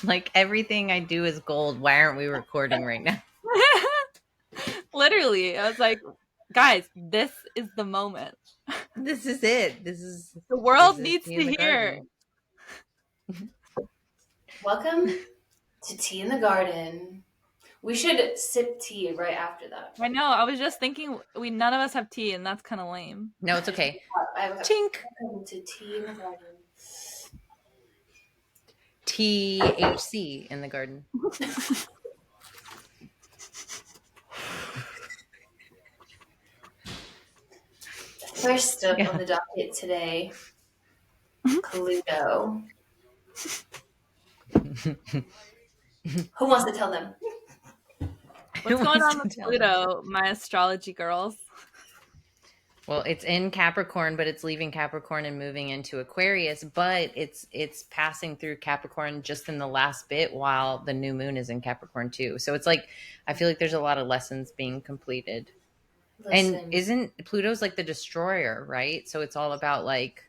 Like everything I do is gold. Why aren't we recording right now? Literally, I was like, guys, this is the moment. This is it. This is The world Tea needs in to the hear. garden. Welcome to Tea in the Garden. We should sip tea right after that. I know. I was just thinking, none of us have tea, and that's kind of lame. No, it's okay. I have Tink. Welcome to Tea in the Garden. THC in the garden. First up on the docket today, Pluto. Who wants to tell them? What's going on with Pluto, my astrology girls? Well, it's in Capricorn, but it's leaving Capricorn and moving into Aquarius, but it's passing through Capricorn just in the last bit while the new moon is in Capricorn too. So it's like I feel like there's a lot of lessons being completed. Listen. And isn't Pluto's like the destroyer, right? So it's all about like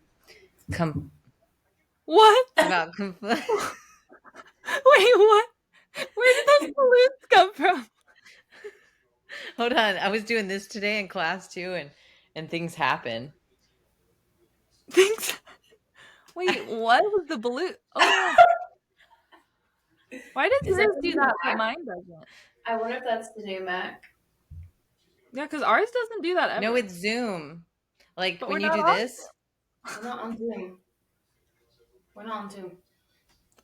what? About Wait, what? Where did those balloons come from? Hold on. I was doing this today in class too, and things happen. Wait, what was the balloon? Oh. Why does yours do that, but mine doesn't? I wonder if that's the new Mac. Yeah, because ours doesn't do that ever. No, it's Zoom. Like but when you do this. We're not on Zoom. We're not on Zoom.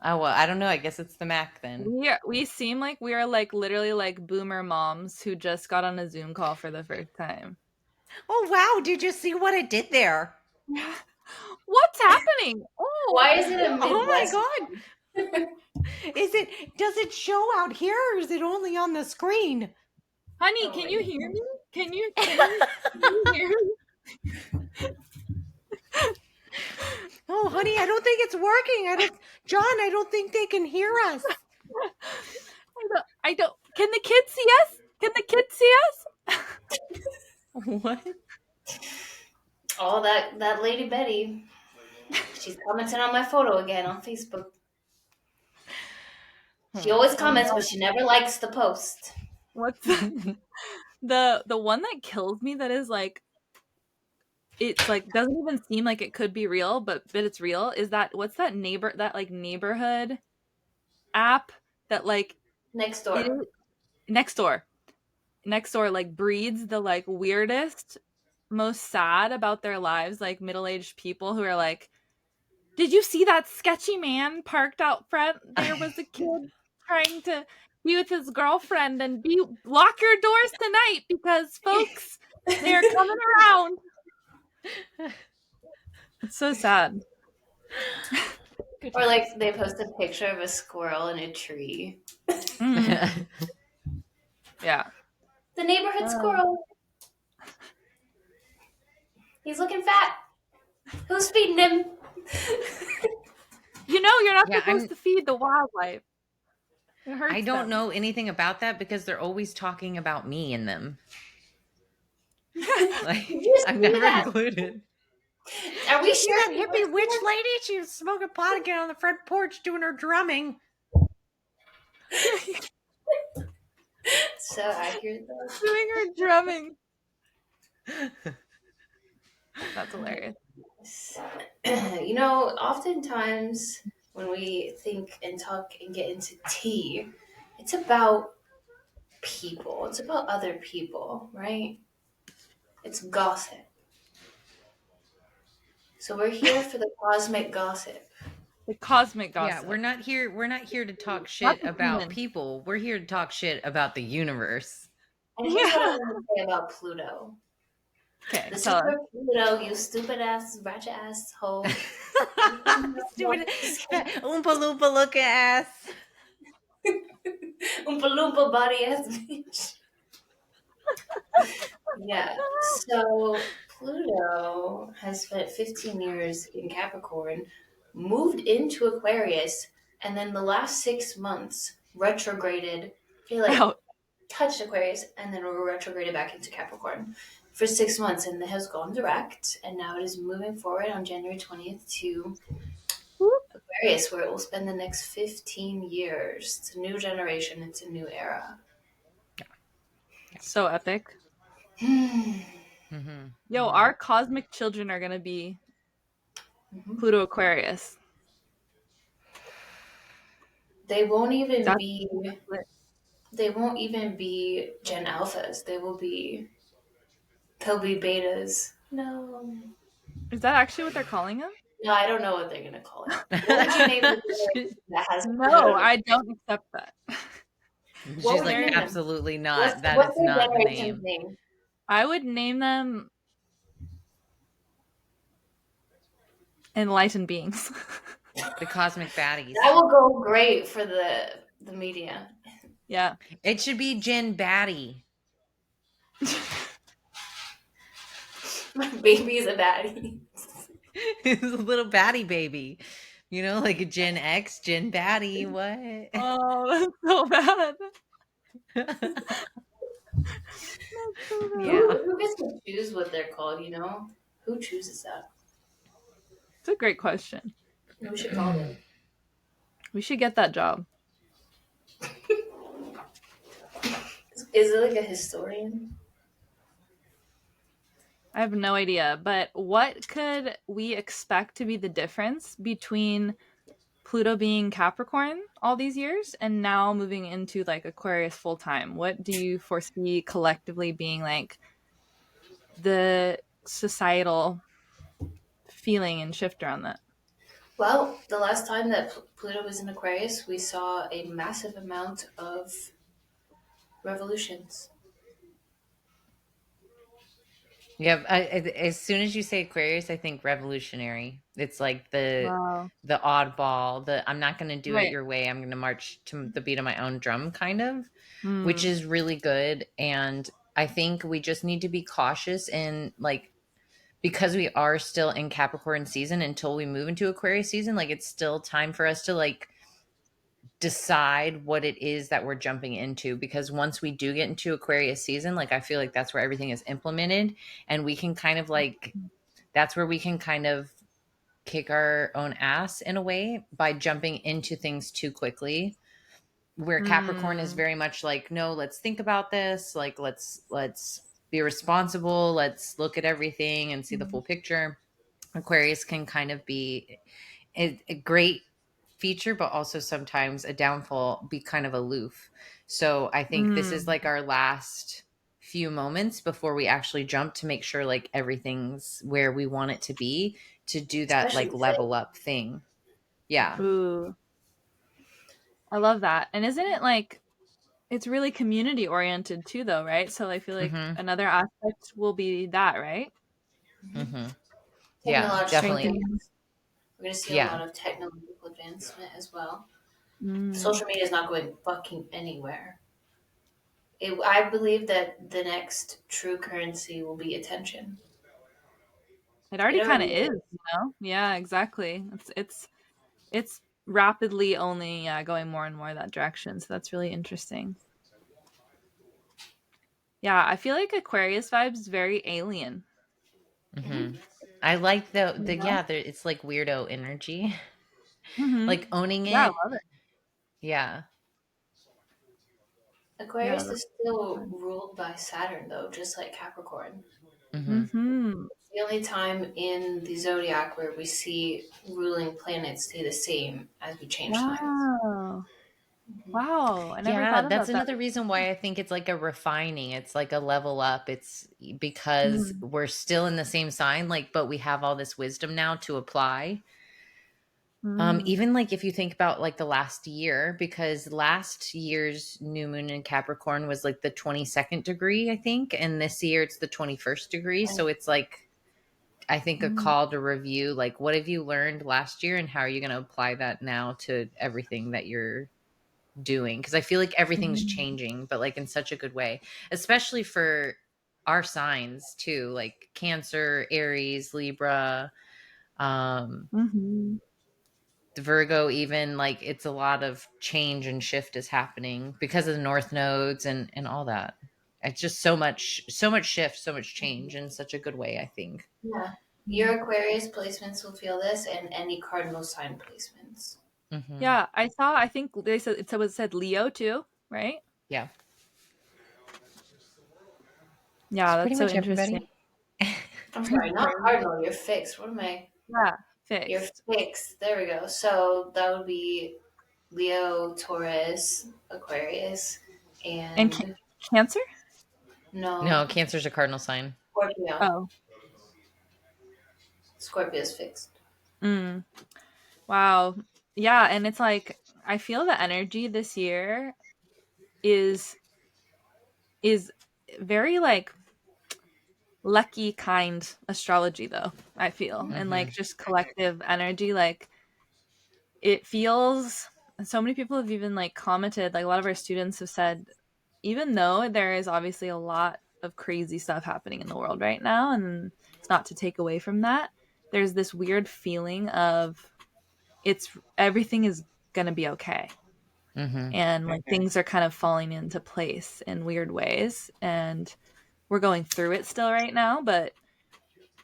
Oh, well, I don't know. I guess it's the Mac then. We seem like we are like literally like boomer moms who just got on a Zoom call for the first time. Oh, wow. Did you see what I did there? What's happening? Oh, why is it a Midwest? Oh my God. Does it show out here or is it only on the screen? Honey, can you hear me? Can you hear me? Oh, honey, I don't think it's working. John, I don't think they can hear us. I don't. Can the kids see us? Can the kids see us? What? Oh, that Lady Betty. She's commenting on my photo again on Facebook. She always comments, but she never likes the post. What's the one that kills me that is like, it's like doesn't even seem like it could be real, but it's real, is that what's that neighborhood app that like Nextdoor like breeds the like weirdest, most sad about their lives, like middle-aged people who are like, did you see that sketchy man parked out front? There was a kid trying to be with his girlfriend and lock your doors tonight because folks, they're coming around. It's so sad. Or like they post a picture of a squirrel in a tree. Yeah. The neighborhood squirrel. He's looking fat. Who's feeding him? You know, you're not supposed to feed the wildlife. It hurts I don't them. know anything about that because they're always talking about me in them. Like, I'm never included. Are we sure that hippie witch lady? She was smoking pot again on the front porch doing her drumming. So accurate though. Doing her drumming. That's hilarious. You know, oftentimes when we think and talk and get into tea, it's about people. It's about other people, right? It's gossip. So we're here for the cosmic gossip. The cosmic gossip. Yeah, we're not here to talk shit about people. We're here to talk shit about the universe. And here's what I want to say about Pluto. Okay, this is where Pluto, you stupid ass, ratchet ass hoe. Stupid oompa loompa look ass. Oompa loompa body ass bitch. Yeah, so Pluto has spent 15 years in Capricorn, moved into Aquarius, and then the last 6 months retrograded. Touched Aquarius and then retrograded back into Capricorn for 6 months, and it has gone direct, and now it is moving forward on January 20th to Aquarius, where it will spend the next 15 years. It's a new generation, it's a new era. So epic. Mm-hmm. Yo, our cosmic children are gonna be Pluto Aquarius. They won't even That's be lit. they won't even be Gen Alphas. They'll be betas. No. Is that actually what they're calling them? No, I don't know what they're gonna call it. What would you name the generation that has No, Pluto? I don't accept that. What She's would you like, name them? absolutely not. That What's is their not the generation's name. name? I would name them enlightened beings. The cosmic baddies. That will go great for the media. Yeah. It should be Gin Baddie. My baby's a baddie. It's a little baddie baby. You know, like a Gen X, Gen Baddie. What? Oh, that's so bad. That's so bad. Yeah. Who gets to choose what they're called, you know? Who chooses that? It's a great question. We should call them. We should get that job. Is it like a historian? I have no idea, but what could we expect to be the difference between Pluto being Capricorn all these years and now moving into like Aquarius full time? What do you foresee collectively being like the societal feeling and shift around that? Well, the last time that Pluto was in Aquarius, we saw a massive amount of revolutions. Yeah, as soon as you say Aquarius, I think revolutionary. It's like Wow. the oddball, the I'm not going to do it Right. your way. I'm going to march to the beat of my own drum kind of, which Mm. is really good. And I think we just need to be cautious and like because we are still in Capricorn season until we move into Aquarius season, like it's still time for us to like decide what it is that we're jumping into because once we do get into Aquarius season, like I feel like that's where everything is implemented and we can kind of like that's where we can kind of kick our own ass in a way by jumping into things too quickly. Where Capricorn is Mm. very much like, no, let's think about this, like let's be responsible, let's look at everything and see the full picture. Aquarius can kind of be a great feature, but also sometimes a downfall, be kind of aloof. So I think this is Mm. like our last few moments before we actually jump to make sure like everything's where we want it to be to do that Especially like level up thing. Yeah. Ooh, I love that. And isn't it like it's really community oriented too, though, right? So I feel like Mm-hmm. another aspect will be that, right? Mm-hmm. Yeah, technological definitely. Strengthening. advance. We're going to see a Yeah. lot of technological advancement as well. Mm. Social media is not going fucking anywhere. I believe that the next true currency will be attention. It It already kind already of is, is. you know? Yeah, exactly. It's rapidly only going more and more that direction. So that's really interesting. Yeah, I feel like Aquarius vibes very alien. Mm-hmm. I like You the know? yeah, it's like weirdo energy. Mm-hmm. Like owning Yeah, it. I love it. Yeah. Yeah, Aquarius that's is still fun. ruled by Saturn, though, just like Capricorn. Mm-hmm. Mm-hmm. It's the only time in the zodiac where we see ruling planets stay the same as we change signs. Wow. Wow. I never Yeah, thought that's about that. another reason why I think it's like a refining. It's like a level up. It's because Mm. we're still in the same sign, like, but we have all this wisdom now to apply. Mm. Even like if you think about like the last year, because last year's new moon in Capricorn was like the 22nd degree, I think, and this year it's the 21st degree. So it's like I think a Mm. call to review like what have you learned last year and how are you going to apply that now to everything that you're doing because I feel like everything's Mhm. changing, but like in such a good way, especially for our signs too, like Cancer, Aries, Libra, Mhm. the Virgo, even like it's a lot of change and shift is happening because of the North nodes and all that. It's just so much shift, so much change in such a good way, I think. Yeah. Mm. Your Aquarius placements will feel this, and any cardinal sign placements. Mm-hmm. Yeah, I think they said it said Leo too, right? Yeah. Yeah, It's that's pretty so much interesting. everybody. I'm sorry, not cardinal. You're fixed. What am I? Yeah, You're fixed. fixed. There we go. So that would be Leo, Taurus, Aquarius, And and Cancer? No, no, Cancer's a cardinal sign. Scorpio. Oh. Scorpio's fixed. Mm. Wow. Yeah, and it's like I feel the energy this year is is very like lucky kind astrology though, I feel. And Mm-hmm. like just collective energy, like it feels, so many people have even like commented, like a lot of our students have said, even though there is obviously a lot of crazy stuff happening in the world right now, and it's not to take away from that, there's this weird feeling of it's everything is going to be okay, Mm-hmm. and like things are kind of falling into place in weird ways, and we're going through it still right now, but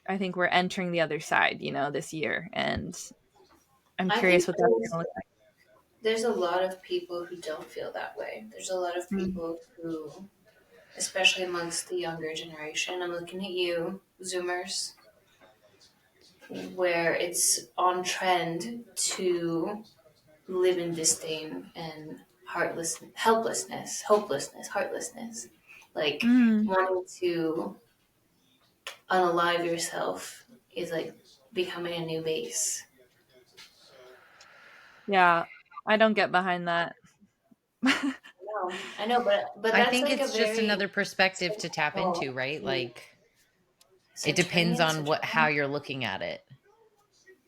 I think we're entering the other side, this year, and I'm I think curious what that's going to look there's a lot of people who don't feel that way. There's a lot of like. people who, especially amongst the younger generation, I'm looking at you, Zoomers, where it's on trend to live in disdain and heartlessness, like Mm, wanting to unalive yourself is like becoming a new base. yeah, I don't get behind that. No, I know, but I that's think like a it's just very another perspective to tap into, centennial, right? Like it depends Centurion, on how Saturnian. you're looking at it.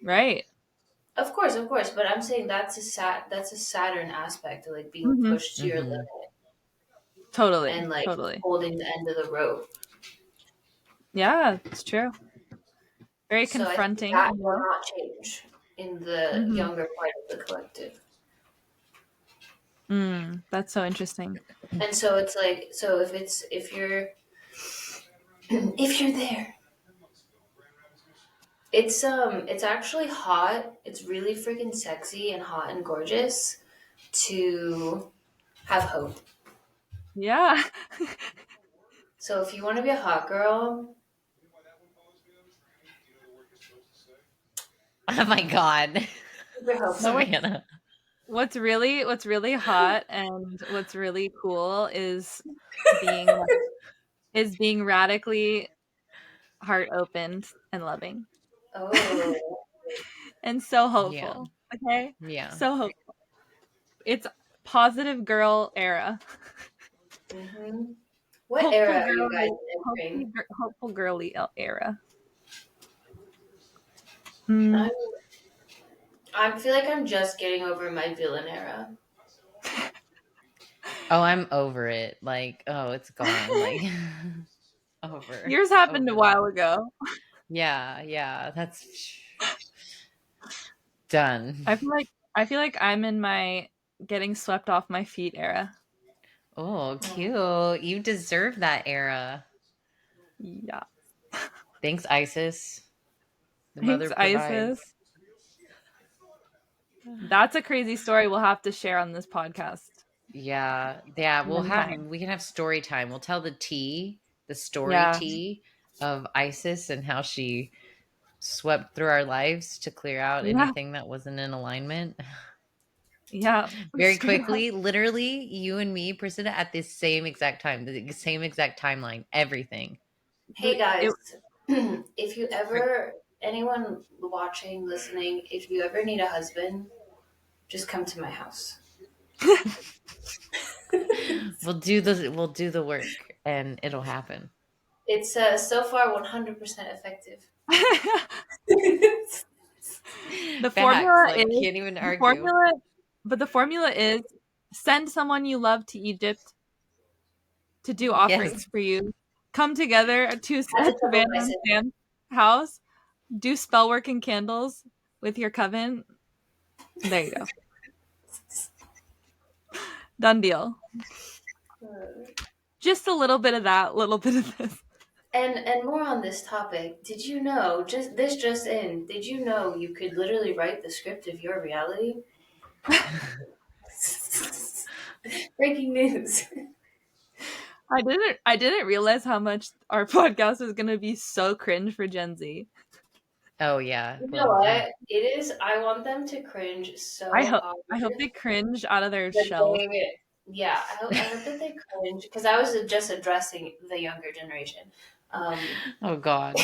Right. Of course, but I'm saying that's a Saturn aspect of like being Hmm. pushed to your Mm-hmm. limit Totally. and like Totally. holding the end of the rope. Yeah, it's true. Very So I think confronting, that will not change in the Hmm. younger part of the collective. That's so interesting. And so it's like, so if you're if you're there, it's actually hot. It's really freaking sexy and hot and gorgeous to have hope. Yeah. So if you want to be a hot girl, Oh my God. keep your hopes No, up. Savannah. what's really hot and what's really cool is being being radically heart opened and loving Oh, and so Yeah. hopeful. Okay? Yeah. So hopeful. It's positive girl era. hmm what era are you guys entering? Hopeful girly era. Mm. I'm, I feel like I'm just getting over my villain era. Oh, I'm over it. Like, oh, it's gone. Like over. Yours happened a Over that. while ago. Yeah, yeah. That's done. I feel like I'm in my getting swept off my feet era. Oh, Mm. cute. You deserve that era. Yeah. Thanks, Isis. The mother Thanks, Isis. provides. That's a crazy story we'll have to share on this podcast Yeah, yeah. one time. We can have story time. We'll tell the story Yeah. tea of Isis and how she swept through our lives to clear out Yeah. anything that wasn't in alignment. Yeah. Very Straight up. quickly, literally, you and me, Prasiddha, at the same exact time, the same exact timeline, everything. Hey It, guys, if you ever, anyone watching, listening, if you ever need a husband, just come to my house. We'll do the work and it'll happen. It's so far 100% effective. the Facts, formula like is can't even the argue. formula but the formula is send someone you love to Egypt to do offerings Yes. for you. Come together at That's a double Savannah and bicep. Sam's house. Do spell work and candles with your coven. There you go. Done deal. Just a little bit of that, little bit of this. And more on this topic. Did you know, just in, did you know you could literally write the script of your reality? Breaking news. I didn't realize how much our podcast was gonna be so cringe for Gen Z. Oh yeah. You know Well, what? It is. I want them to cringe so hard I hope they cringe out of their that shells. yeah, I hope that they cringe because I was just addressing the younger generation. oh God.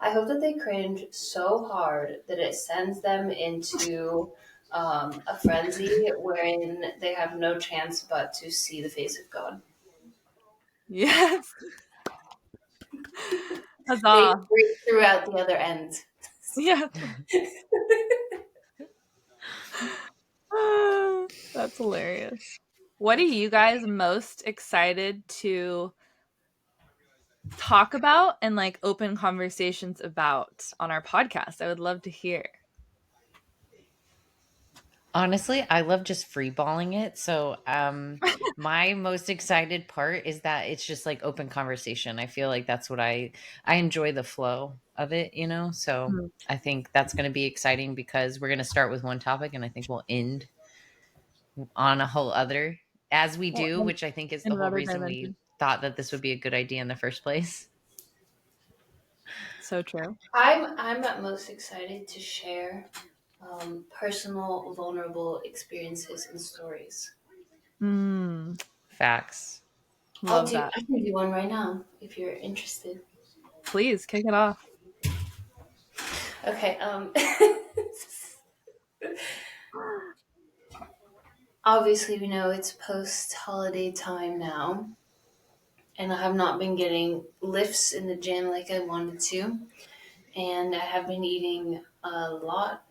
I hope that they cringe so hard that it sends them into a frenzy wherein they have no chance but to see the face of God. Yes. They Huzzah. break throughout the other end. Yeah. That's hilarious. What are you guys most excited to talk about and like open conversations about on our podcast? I would love to hear. Honestly, I love just freeballing it. So, my most excited part is that it's just like open conversation. I feel like that's what I enjoy the flow of it, you know? So, Mm. I think that's going to be exciting because we're going to start with one topic and I think we'll end on a whole other as we Well, do, which I think is in the whole another reason we dimension. thought that this would be a good idea in the first place. So true. I'm most excited to share personal, vulnerable experiences and stories. Mm, Facts. love that. I can do one right now if you're interested. Please kick it off. Okay. Obviously, we know it's post-holiday time now, and I have not been getting lifts in the gym like I wanted to, and I have been eating a lot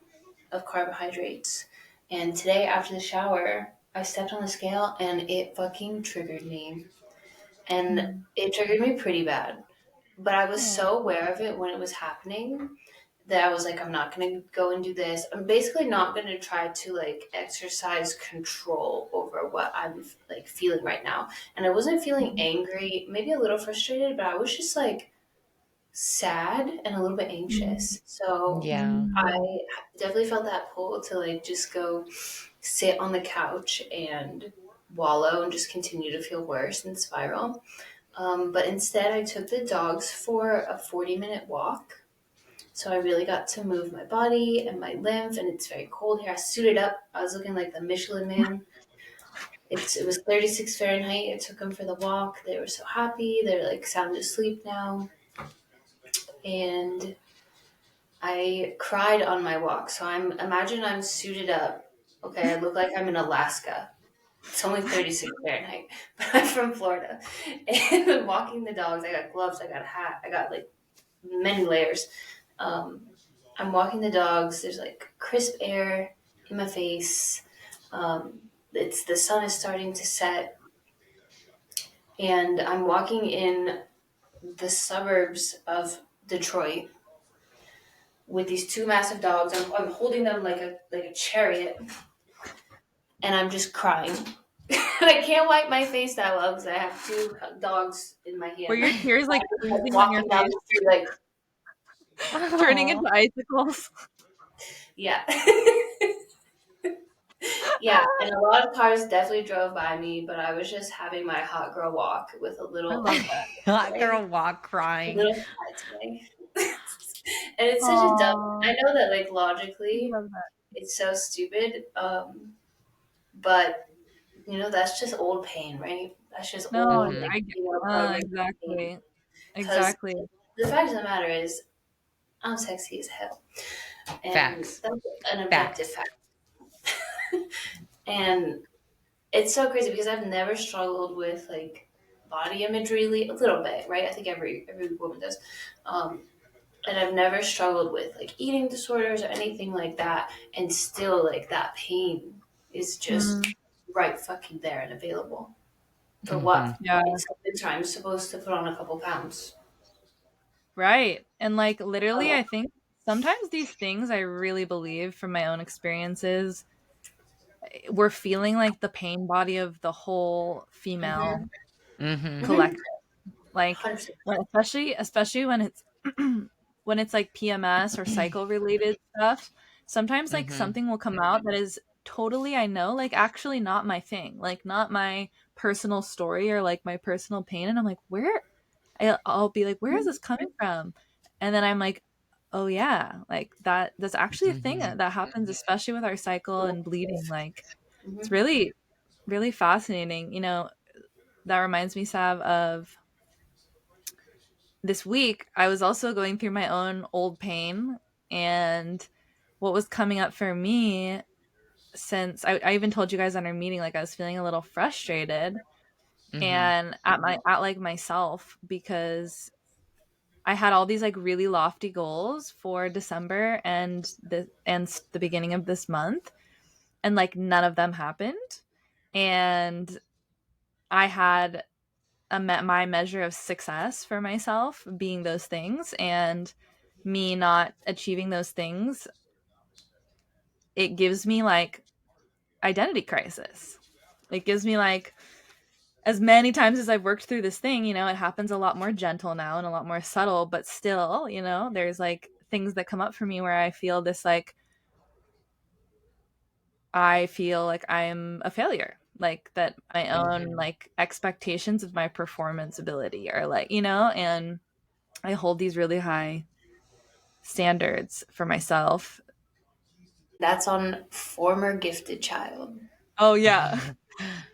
of carbohydrates. And today, after the shower, I stepped on the scale, and it fucking triggered me, and Mm. it triggered me pretty bad. But I was Oh. so aware of it when it was happening that I was like, I'm not going to go and do this. I'm basically not going to try to like exercise control over what I'm like feeling right now. And I wasn't feeling angry, maybe a little frustrated, but I was just like sad and a little bit Mm. anxious. So Yeah. I Mm. definitely felt that pull to like just go sit on the couch and wallow and just continue to feel worse and spiral. But instead, I took the dogs for a 40-minute walk. So I really got to move my body and my lymph, and it's very cold here. I suited up. I was looking like the Michelin Man. It was 36 Fahrenheit. I took them for the walk. They were so happy. They're like sound asleep now. And I cried on my walk. So imagine I'm suited up. Okay, I look like I'm in Alaska. It's only 36 Fahrenheit, but I'm from Florida. And I'm walking the dogs. I got gloves. I got a hat. I got like many layers. Um, I'm walking the dogs. There's like crisp air in my face. It's the sun is starting to set, and I'm walking in the suburbs of Detroit with these two massive dogs. I'm holding them like a chariot, and I'm just crying. I can't wipe my face that well because I have two dogs in my Were hand. your tears like I'm freezing on your walking down face, the street like, turning Aw. into icicles? yeah. Yeah, and a lot of cars definitely drove by me, but I was just having my hot girl walk with a I little love that. Hot today, girl walk a crying. little hat today. And it's such a dumb. Oh, I know that like I logically, love that. it's so stupid. But that's just old pain, right? That's just No, old, Hmm. like, I get karmic pain. exactly. Because Exactly. the fact of the matter is, I'm sexy as hell, and Facts. that's an objective Facts. fact. And it's so crazy because I've never struggled with like body imagery a little bit, right? I think every woman does. Um, and I've never struggled with like eating disorders or anything like that. And still, like that pain is just Mm, right fucking there and available. For Hmm. what? yeah, It's winter. I'm supposed to put on a couple pounds. right. And like literally, Oh, I think sometimes these things I really believe from my own experiences, we're feeling like the pain body of the whole mm-hmm, female Hmm. mm-hmm. collective. Like 100%. especially when it's when it's like PMS or cycle related stuff, sometimes like Hmm. something will come out that is totally, I know, like actually not my thing, like not my personal story or like my personal pain. And I'm like, I'll be like, where is this coming from? And then I'm like, oh yeah, like that's actually a thing Mm-hmm. that happens, especially with our cycle and bleeding. Like it's Mhm. really, really fascinating. You know, that reminds me, Sav, of this week. I was also going through my own old pain, and what was coming up for me, since I even told you guys on our meeting, like I was feeling a little frustrated Mm-hmm. and at like myself, because I had all these like really lofty goals for December and the beginning of this month, and like none of them happened. And I had my measure of success for myself being those things, and me not achieving those things, it gives me like identity crisis. It gives me like, as many times as I've worked through this thing, you know, it happens a lot more gentle now and a lot more subtle, but still, you know, there's like things that come up for me where I feel this like, I feel like I'm a failure, like that my own like expectations of my performance ability are like, you know, and I hold these really high standards for myself. That's on former gifted child. Oh yeah,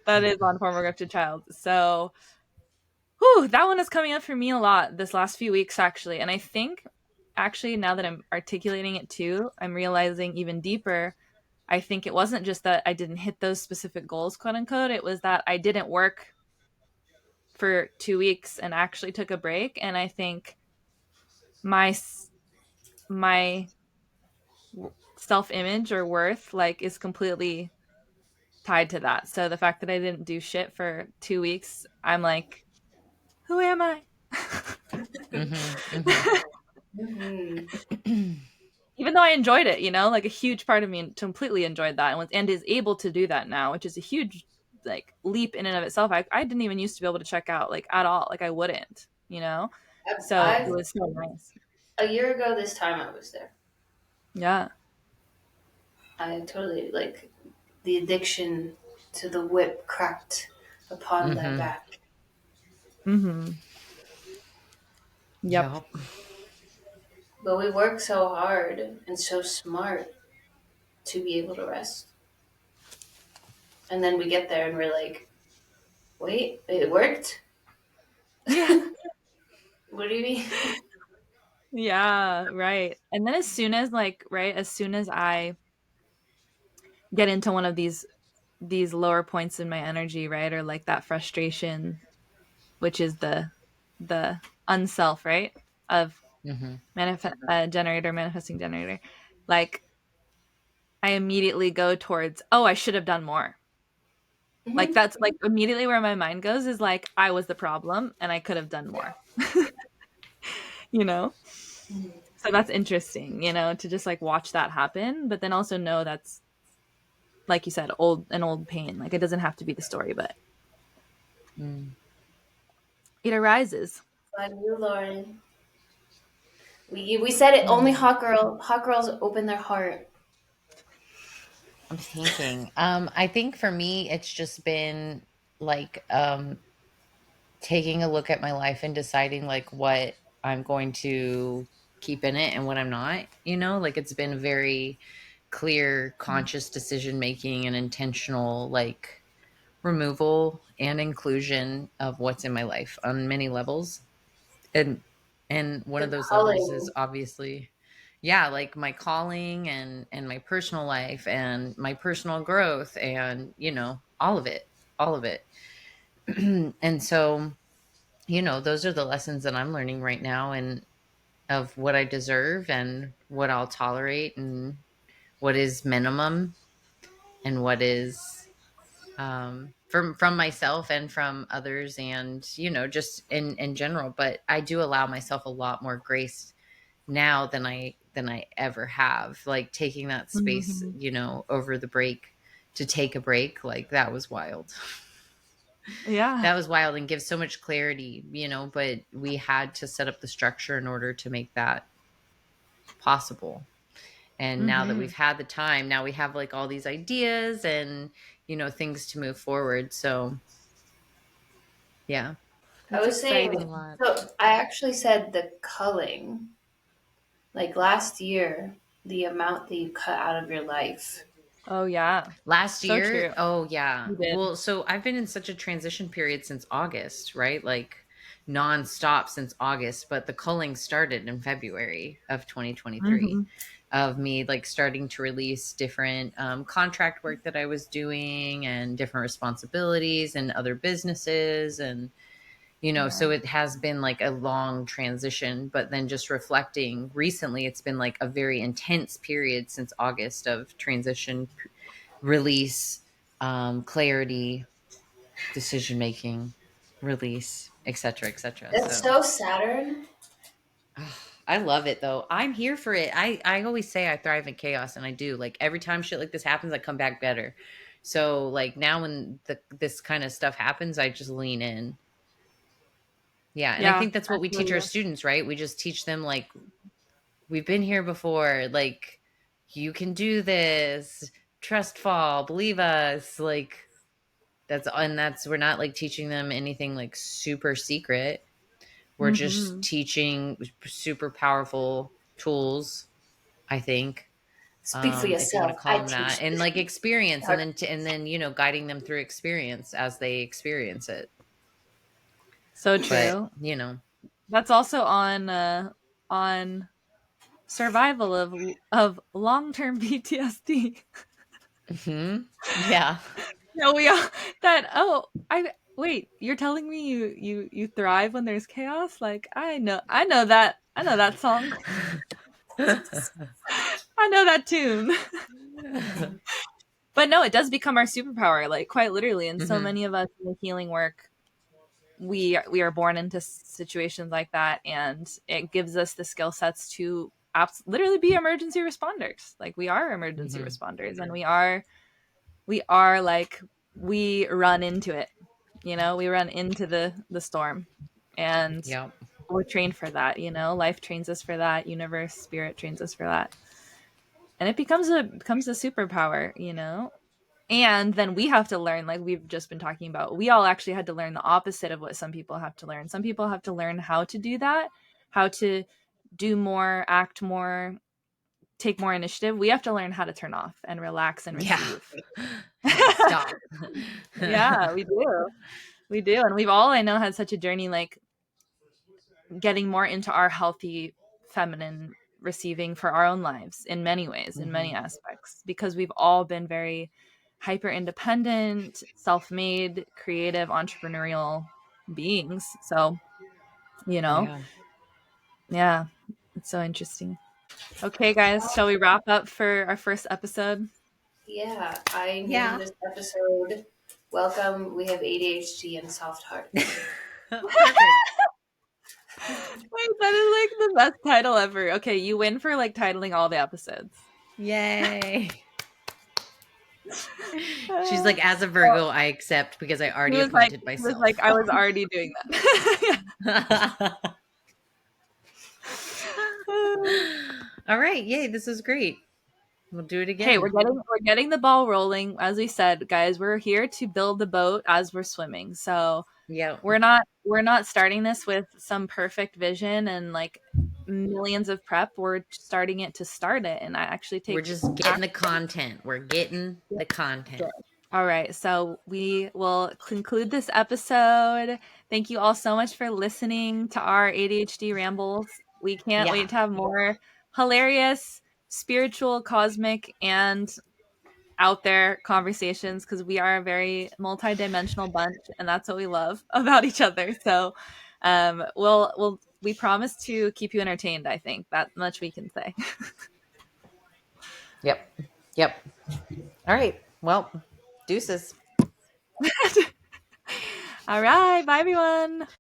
that is on former gifted child. So whew, that one is coming up for me a lot this last few weeks, actually. And I think, actually, now that I'm articulating it too, I'm realizing even deeper. I think it wasn't just that I didn't hit those specific goals, quote unquote. It was that I didn't work for 2 weeks and actually took a break. And I think my self image or worth like is completely tied to that. So the fact that I didn't do shit for 2 weeks, I'm like, who am I? Mm-hmm. Mhm. Mm-hmm. Even though I enjoyed it, you know, like a huge part of me completely enjoyed that, and is able to do that now, which is a huge like leap in and of itself. I didn't even used to be able to check out like at all. Like I wouldn't, you know? So it I've was so nice. a year ago this time I was there. Yeah. I totally like the addiction to the whip cracked upon their Mm-hmm. back. Mm-hmm. Yep. Yep. But we work so hard and so smart to be able to rest. And then we get there and we're like, wait, it worked? Yeah. What do you mean? Yeah, right. And then as soon as like, right, as soon as I get into one of these lower points in my energy, right, or like that frustration, which is the unself, right, of Mm-hmm. manifesting generator, like I immediately go towards, oh, I should have done more. Like Mhm. that's like immediately where my mind goes, is like I was the problem and I could have done more. You know, so that's interesting, you know, to just like watch that happen, but then also know that's, like you said, an old pain. Like it doesn't have to be the story, but Mm. it arises. Like you, Lauren. We said it. Only hot girls open their heart. I'm thinking. I think for me, it's just been like taking a look at my life and deciding like what I'm going to keep in it and what I'm not. You know, like it's been very clear, conscious decision making and intentional like removal and inclusion of what's in my life on many levels. And one The of those levels is culling. obviously, yeah, like my calling and my personal life and my personal growth and all of it, all of it. And so those are the lessons that I'm learning right now, and of what I deserve and what I'll tolerate and what is minimum and what is from myself and from others, and just in general. But I do allow myself a lot more grace now than I ever have, like taking that space Mm-hmm. over the break, to take a break, like that was wild. Yeah. That was wild and gives so much clarity, but we had to set up the structure in order to make that possible. And now that we've had the time, now we have like all these ideas and, things to move forward. So yeah, I It's was a saying, exciting. lot. so I actually said the culling, like last year, the amount that you cut out of your life. Oh yeah. Last So year, true. oh yeah. You did. Well, so I've been in such a transition period since August, right? Like nonstop since August, but the culling started in February of 2023 Mhm. of me like starting to release different contract work that I was doing and different responsibilities and other businesses. And Yeah. so it has been like a long transition, but then just reflecting recently, it's been like a very intense period since August of transition, release, clarity, decision making, release, etc., etc. That's So so Saturn. I love it though. I'm here for it. I always say I thrive in chaos, and I do. Like every time shit like this happens, I come back better. So like now when this kind of stuff happens, I just lean in. Yeah, and I Yeah. think that's I what we feel teach our you. students, right? We just teach them like we've been here before. Like you can do this. Trust fall, believe us. Like that's we're not like teaching them anything like super secret. We're just Mhm. teaching super powerful tools, I think, Speak for if you want to yourself. call I them that, teach and this. like experience, and then guiding them through experience as they experience it. So But true. you know, That's also on survival of long-term PTSD. yeah. No, we all that I wait, you're telling me you thrive when there's chaos? Like I know that song. I know that tune. But no, it does become our superpower, like quite literally. And so hmm many of us in the healing work, we are born into situations like that, and it gives us the skill sets to literally be emergency responders. Like we are emergency hmm responders, and we are like we run into it. We run into the storm, and Yep. we're trained for that. Life trains us for that. Universe, spirit trains us for that, and it becomes a superpower. And then we have to learn, like we've just been talking about, we all actually had to learn the opposite of what some people have to learn. Some people have to learn how to do that, how to do more, act more, take more initiative. We have to learn how to turn off and relax and Yeah. receive. Stop. Yeah, we do. We do. And we've all, I know, had such a journey, like getting more into our healthy feminine receiving for our own lives in many ways, in many hmm aspects, because we've all been very hyper independent, self made, creative, entrepreneurial beings. So, you know, Yeah. yeah, it's so interesting. Okay, guys, shall we wrap up for our first episode? Yeah, I named Yeah. this episode Welcome, we have ADHD and soft hearts. Perfect. Wait, that is like the best title ever. Okay, you win for like titling all the episodes. Yay. She's Uh, like, as a Virgo, I accept because I he already was like, appointed he was like, myself. I was already doing that. All right. Yay. This is great. We'll do it Hey, we're again. getting the ball rolling. As we said, guys, we're here to build the boat as we're swimming. So Yep. we're not starting this with some perfect vision and like millions of prep. We're starting it to start it, and I actually We're take just getting the content. We're getting the content. All right, so we will conclude this episode. Thank you all so much for listening to our ADHD rambles. We can't Yeah. wait to have more hilarious, spiritual, cosmic, and out there conversations, because we are a very multidimensional bunch, and that's what we love about each other. So, we promise to keep you entertained. I think that much we can say. Yep. Yep. All right. Well, deuces. All right, bye everyone.